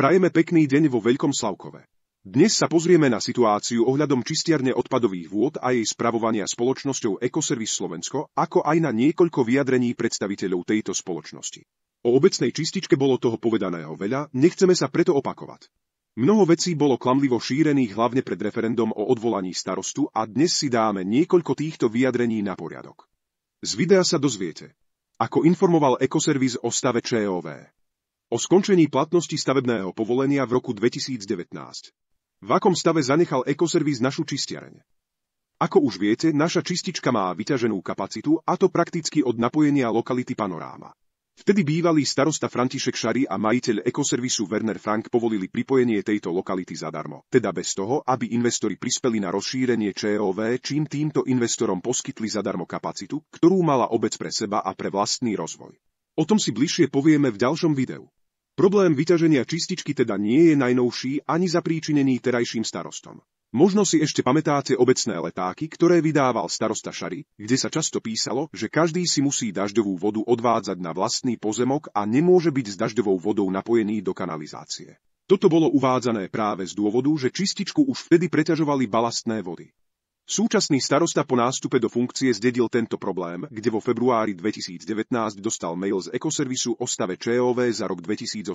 Prajeme pekný deň vo Veľkom Slavkove. Dnes sa pozrieme na situáciu ohľadom čistiarne odpadových vôd a jej spravovania spoločnosťou Ecoservice Slovensko, ako aj na niekoľko vyjadrení predstaviteľov tejto spoločnosti. O obecnej čističke bolo toho povedaného veľa, nechceme sa preto opakovať. Mnoho vecí bolo klamlivo šírených hlavne pred referendum o odvolaní starostu a dnes si dáme niekoľko týchto vyjadrení na poriadok. Z videa sa dozviete, ako informoval Ecoservice o stave ČOV, o skončení platnosti stavebného povolenia v roku 2019. V akom stave zanechal Ecoservice našu čistiareň? Ako už viete, naša čistička má vyťaženú kapacitu, a to prakticky od napojenia lokality Panoráma. Vtedy bývalý starosta František Šari a majiteľ Ecoservisu Werner Frank povolili pripojenie tejto lokality zadarmo, teda bez toho, aby investori prispeli na rozšírenie ČOV, čím týmto investorom poskytli zadarmo kapacitu, ktorú mala obec pre seba a pre vlastný rozvoj. O tom si bližšie povieme v ďalšom videu. Problém vyťaženia čističky teda nie je najnovší ani zapríčinený terajším starostom. Možno si ešte pamätáte obecné letáky, ktoré vydával starosta Šari, kde sa často písalo, že každý si musí dažďovú vodu odvádzať na vlastný pozemok a nemôže byť s dažďovou vodou napojený do kanalizácie. Toto bolo uvádzané práve z dôvodu, že čističku už vtedy preťažovali balastné vody. Súčasný starosta po nástupe do funkcie zdedil tento problém, kde vo februári 2019 dostal mail z Ecoservisu o stave ČOV za rok 2018.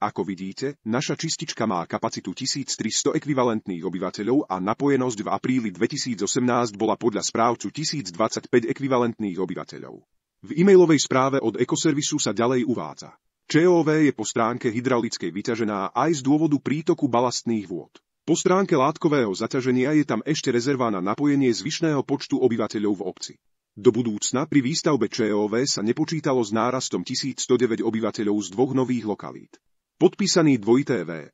Ako vidíte, naša čistička má kapacitu 1300 ekvivalentných obyvateľov a napojenosť v apríli 2018 bola podľa správcu 1025 ekvivalentných obyvateľov. V e-mailovej správe od Ecoservisu sa ďalej uvádza: ČOV je po stránke hydraulickej vyťažená aj z dôvodu prítoku balastných vôd. Po stránke látkového zaťaženia je tam ešte rezerva na napojenie zvyšného počtu obyvateľov v obci. Do budúcna pri výstavbe ČOV sa nepočítalo s nárastom 1109 obyvateľov z dvoch nových lokalít. Podpísaný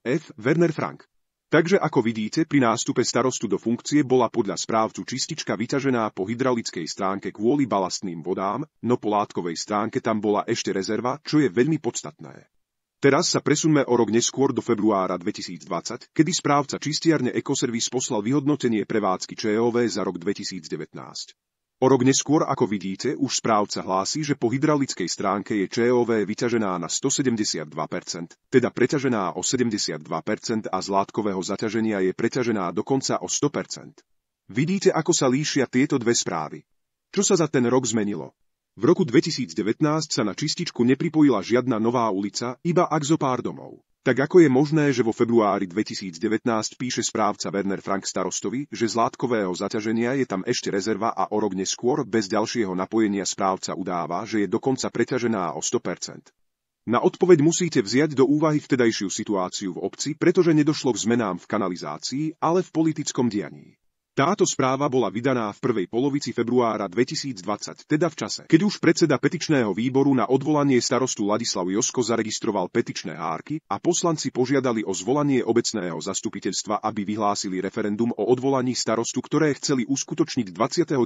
F. Werner Frank. Takže ako vidíte, pri nástupe starostu do funkcie bola podľa správcu čistička vyťažená po hydraulickej stránke kvôli balastným vodám, no po látkovej stránke tam bola ešte rezerva, čo je veľmi podstatné. Teraz sa presuňme o rok neskôr do februára 2020, kedy správca čistiarne Ecoservice poslal vyhodnotenie prevádzky ČOV za rok 2019. O rok neskôr, ako vidíte, už správca hlási, že po hydraulickej stránke je ČOV vyťažená na 172%, teda preťažená o 72% a z látkového zaťaženia je preťažená dokonca o 100%. Vidíte, ako sa líšia tieto dve správy. Čo sa za ten rok zmenilo? V roku 2019 sa na čističku nepripojila žiadna nová ulica, iba axopár domov. Tak ako je možné, že vo februári 2019 píše správca Werner Frank starostovi, že z látkového zaťaženia je tam ešte rezerva a o rok neskôr bez ďalšieho napojenia správca udáva, že je dokonca preťažená o 100%. Na odpoveď musíte vziať do úvahy vtedajšiu situáciu v obci, pretože nedošlo k zmenám v kanalizácii, ale v politickom dianí. Táto správa bola vydaná v prvej polovici februára 2020, teda v čase, keď už predseda petičného výboru na odvolanie starostu Ladislav Josko zaregistroval petičné hárky a poslanci požiadali o zvolanie obecného zastupiteľstva, aby vyhlásili referendum o odvolaní starostu, ktoré chceli uskutočniť 29.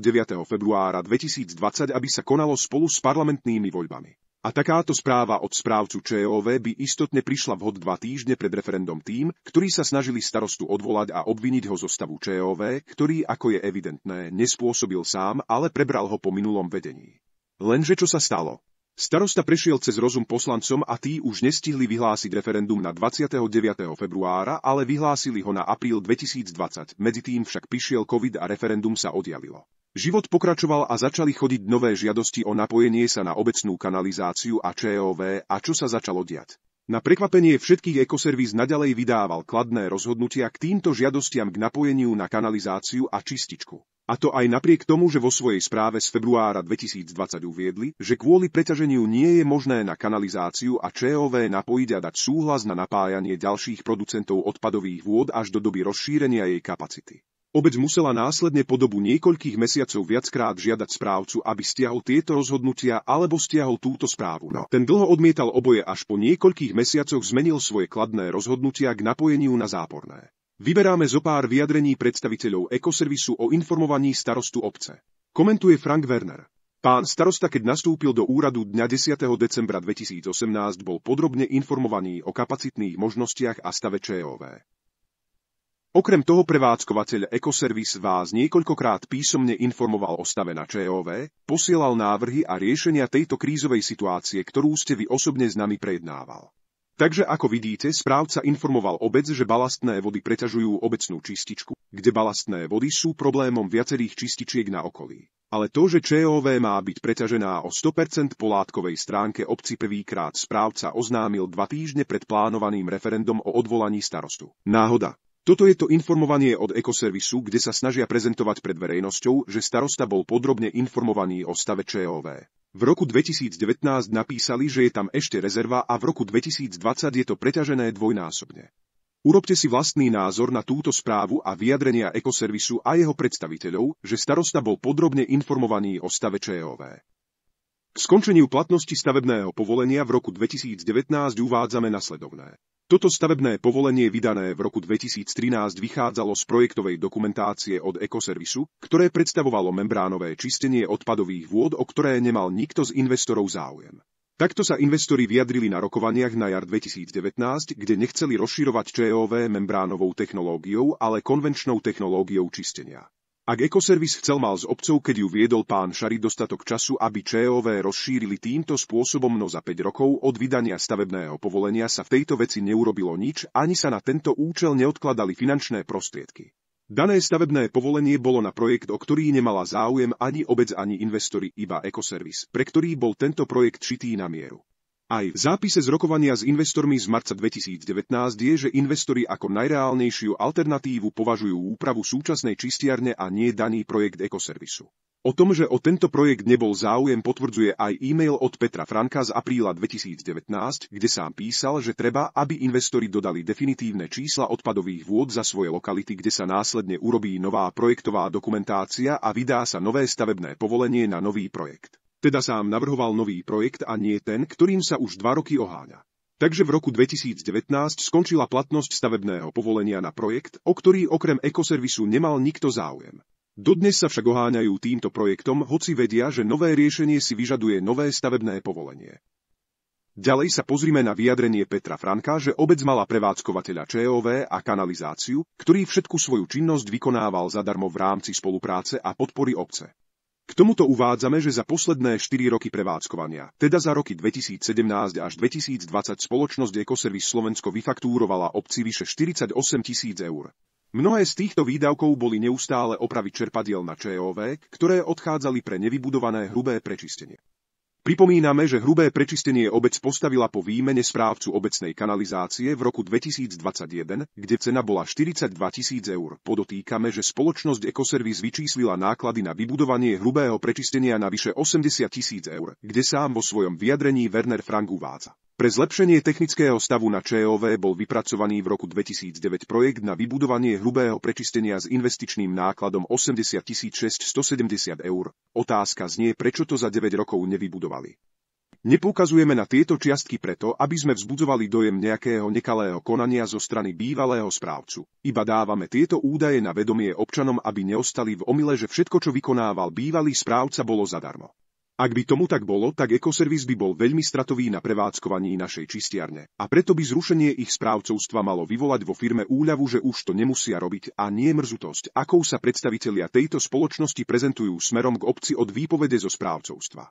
februára 2020, aby sa konalo spolu s parlamentnými voľbami. A takáto správa od správcu ČOV by istotne prišla vhod 2 týždne pred referendum tým, ktorí sa snažili starostu odvolať a obviniť ho zo stavu ČOV, ktorý, ako je evidentné, nespôsobil sám, ale prebral ho po minulom vedení. Lenže čo sa stalo? Starosta prešiel cez rozum poslancom a tí už nestihli vyhlásiť referendum na 29. februára, ale vyhlásili ho na apríl 2020, medzitým však prišiel COVID a referendum sa oddialilo. Život pokračoval a začali chodiť nové žiadosti o napojenie sa na obecnú kanalizáciu a ČOV a čo sa začalo diať. Na prekvapenie všetkých Ecoservice naďalej vydával kladné rozhodnutia k týmto žiadostiam k napojeniu na kanalizáciu a čističku. A to aj napriek tomu, že vo svojej správe z februára 2020 uviedli, že kvôli preťaženiu nie je možné na kanalizáciu a ČOV napojiť a dať súhlas na napájanie ďalších producentov odpadových vôd až do doby rozšírenia jej kapacity. Obec musela následne po dobu niekoľkých mesiacov viackrát žiadať správcu, aby stiahol tieto rozhodnutia alebo stiahol túto správu. No, ten dlho odmietal oboje, až po niekoľkých mesiacoch zmenil svoje kladné rozhodnutia k napojeniu na záporné. Vyberáme zo pár vyjadrení predstaviteľov Ecoservisu o informovaní starostu obce. Komentuje Frank Werner. Pán starosta, keď nastúpil do úradu dňa 10. decembra 2018, bol podrobne informovaný o kapacitných možnostiach a stave ČOV. Okrem toho prevádzkovateľ Ecoservice vás niekoľkokrát písomne informoval o stave na ČOV, posielal návrhy a riešenia tejto krízovej situácie, ktorú ste vy osobne s nami prejednával. Takže ako vidíte, správca informoval obec, že balastné vody preťažujú obecnú čističku, kde balastné vody sú problémom viacerých čističiek na okolí. Ale to, že ČOV má byť preťažená o 100% po látkovej stránke obci prvýkrát správca oznámil 2 týždne pred plánovaným referendum o odvolaní starostu. Náhoda. Toto je to informovanie od Ekoservisu, kde sa snažia prezentovať pred verejnosťou, že starosta bol podrobne informovaný o stave ČOV. V roku 2019 napísali, že je tam ešte rezerva a v roku 2020 je to preťažené dvojnásobne. Urobte si vlastný názor na túto správu a vyjadrenia Ekoservisu a jeho predstaviteľov, že starosta bol podrobne informovaný o stave ČOV. K skončeniu platnosti stavebného povolenia v roku 2019 uvádzame nasledovné. Toto stavebné povolenie vydané v roku 2013 vychádzalo z projektovej dokumentácie od Ekoservisu, ktoré predstavovalo membránové čistenie odpadových vôd, o ktoré nemal nikto z investorov záujem. Takto sa investori vyjadrili na rokovaniach na jar 2019, kde nechceli rozširovať ČOV membránovou technológiou, ale konvenčnou technológiou čistenia. Ak Ekoservis chcel mal s obcov, keď ju viedol pán Šari, dostatok času, aby ČOV rozšírili týmto spôsobom, no za 5 rokov od vydania stavebného povolenia sa v tejto veci neurobilo nič, ani sa na tento účel neodkladali finančné prostriedky. Dané stavebné povolenie bolo na projekt, o ktorý nemala záujem ani obec, ani investori, iba Ekoservis, pre ktorý bol tento projekt šitý na mieru. Aj v zápise z rokovania s investormi z marca 2019 je, že investori ako najreálnejšiu alternatívu považujú úpravu súčasnej čistiarne a nie daný projekt Ekoservisu. O tom, že o tento projekt nebol záujem, potvrdzuje aj e-mail od Petra Franka z apríla 2019, kde sám písal, že treba, aby investori dodali definitívne čísla odpadových vôd za svoje lokality, kde sa následne urobí nová projektová dokumentácia a vydá sa nové stavebné povolenie na nový projekt. Teda sám navrhoval nový projekt a nie ten, ktorým sa už 2 roky oháňa. Takže v roku 2019 skončila platnosť stavebného povolenia na projekt, o ktorý okrem Ekoservisu nemal nikto záujem. Dodnes sa však oháňajú týmto projektom, hoci vedia, že nové riešenie si vyžaduje nové stavebné povolenie. Ďalej sa pozrime na vyjadrenie Petra Franka, že obec mala prevádzkovateľa ČOV a kanalizáciu, ktorý všetku svoju činnosť vykonával zadarmo v rámci spolupráce a podpory obce. K tomuto uvádzame, že za posledné 4 roky prevádzkovania, teda za roky 2017 až 2020 spoločnosť Ekoservis Slovensko vyfaktúrovala obci vyše 48 000 eur. Mnohé z týchto výdavkov boli neustále opravy čerpadiel na ČOV, ktoré odchádzali pre nevybudované hrubé prečistenie. Pripomíname, že hrubé prečistenie obec postavila po výmene správcu obecnej kanalizácie v roku 2021, kde cena bola 42 000 eur. Podotýkame, že spoločnosť Ekoservis vyčíslila náklady na vybudovanie hrubého prečistenia na vyše 80 000 eur, kde sám vo svojom vyjadrení Werner Frank uvádza. Pre zlepšenie technického stavu na ČOV bol vypracovaný v roku 2009 projekt na vybudovanie hrubého prečistenia s investičným nákladom 80 670 eur. Otázka znie, prečo to za 9 rokov nevybudovali. Nepoukazujeme na tieto čiastky preto, aby sme vzbudzovali dojem nejakého nekalého konania zo strany bývalého správcu. Iba dávame tieto údaje na vedomie občanom, aby neostali v omyle, že všetko, čo vykonával bývalý správca, bolo zadarmo. Ak by tomu tak bolo, tak Ekoservis by bol veľmi stratový na prevádzkovaní našej čistiarne. A preto by zrušenie ich správcovstva malo vyvolať vo firme úľavu, že už to nemusia robiť, a nie mrzutosť, akou sa predstavitelia tejto spoločnosti prezentujú smerom k obci od výpovede zo správcovstva.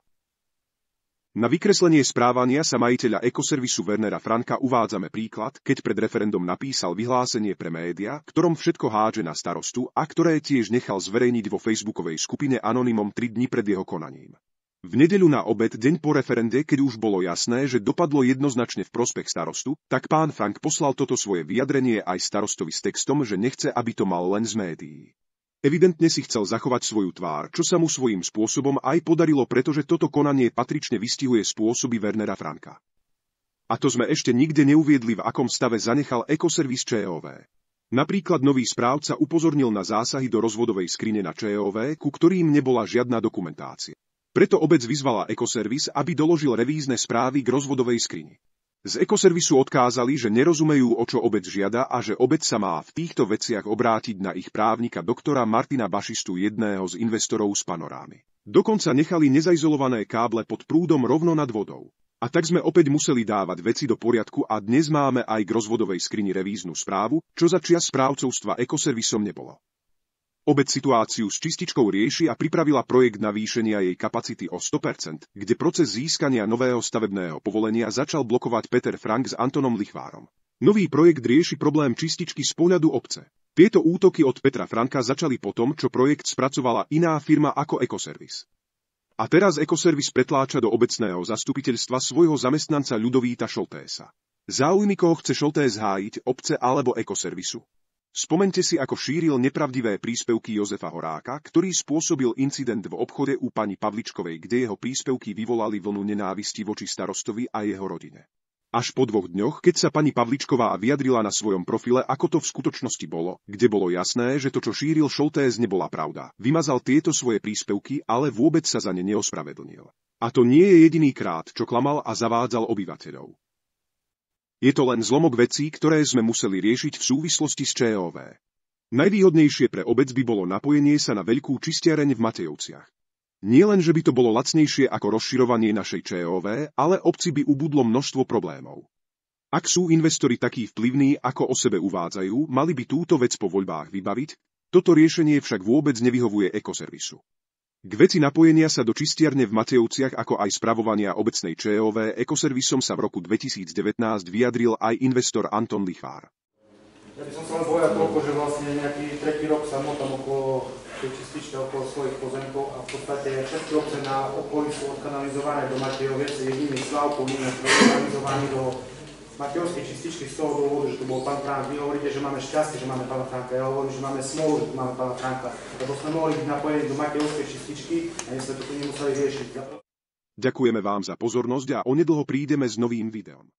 Na vykreslenie správania sa majiteľa Ekoservisu Wernera Franka uvádzame príklad, keď pred referendum napísal vyhlásenie pre média, ktorom všetko hádže na starostu a ktoré tiež nechal zverejniť vo facebookovej skupine anonymom 3 dni pred jeho konaním. V nedeľu na obed, deň po referende, keď už bolo jasné, že dopadlo jednoznačne v prospech starostu, tak pán Frank poslal toto svoje vyjadrenie aj starostovi s textom, že nechce, aby to mal len z médií. Evidentne si chcel zachovať svoju tvár, čo sa mu svojím spôsobom aj podarilo, pretože toto konanie patrične vystihuje spôsoby Wernera Franka. A to sme ešte nikde neuviedli, v akom stave zanechal Ekoservis ČOV. Napríklad nový správca upozornil na zásahy do rozvodovej skrine na ČOV, ku ktorým nebola žiadna dokumentácia. Preto obec vyzvala Ekoservis, aby doložil revízne správy k rozvodovej skrini. Z Ekoservisu odkázali, že nerozumejú, o čo obec žiada a že obec sa má v týchto veciach obrátiť na ich právnika doktora Martina Bašistu, jedného z investorov z Panorámy. Dokonca nechali nezaizolované káble pod prúdom rovno nad vodou. A tak sme opäť museli dávať veci do poriadku a dnes máme aj k rozvodovej skrini revíznu správu, čo za čias správcovstva Ekoservisom nebolo. Obec situáciu s čističkou rieši a pripravila projekt navýšenia jej kapacity o 100%, kde proces získania nového stavebného povolenia začal blokovať Peter Frank s Antonom Lichvárom. Nový projekt rieši problém čističky z pohľadu obce. Tieto útoky od Petra Franka začali potom, čo projekt spracovala iná firma ako Ekoservis. A teraz Ekoservis pretláča do obecného zastupiteľstva svojho zamestnanca Ľudovíta Šoltésa. Záujmy koho chce Šoltés hájiť, obce alebo Ekoservisu? Spomeňte si, ako šíril nepravdivé príspevky Jozefa Horáka, ktorý spôsobil incident v obchode u pani Pavličkovej, kde jeho príspevky vyvolali vlnu nenávisti voči starostovi a jeho rodine. Až po 2 dňoch, keď sa pani Pavličková vyjadrila na svojom profile, ako to v skutočnosti bolo, kde bolo jasné, že to, čo šíril Šoltés, nebola pravda. Vymazal tieto svoje príspevky, ale vôbec sa za ne neospravedlnil. A to nie je jediný krát, čo klamal a zavádzal obyvateľov. Je to len zlomok vecí, ktoré sme museli riešiť v súvislosti s ČOV. Najvýhodnejšie pre obec by bolo napojenie sa na veľkú čistiareň v Matejovciach. Nie len, že by to bolo lacnejšie ako rozširovanie našej ČOV, ale obci by ubudlo množstvo problémov. Ak sú investori takí vplyvní, ako o sebe uvádzajú, mali by túto vec po voľbách vybaviť, toto riešenie však vôbec nevyhovuje Ekoservisu. K veci napojenia sa do čistiarne v Matejovciach ako aj spravovania obecnej ČOV Ekoservisom sa v roku 2019 vyjadril aj investor Anton Lichvár. Ja by som sa len bojal toľko, že vlastne nejaký 3. rok sa motám okolo tej čističky, okolo svojich pozemkov a v podstate všetky obce na okolí sú odkanalizované do Matejoviec, jediným Slavkou nie je odkanalizovaný do Matejovskej čističky z toho dôvodu, že tu bol pán Frank. Vy hovoríte, že máme šťastie, že máme pána Franka. Ja hovorím, že máme smolu, že tu máme pána Franka. Lebo sme mohli byť napojení do Matejovskej čističky a my sme to tu nemuseli riešiť. Ďakujeme vám za pozornosť a onedlho prídeme s novým videom.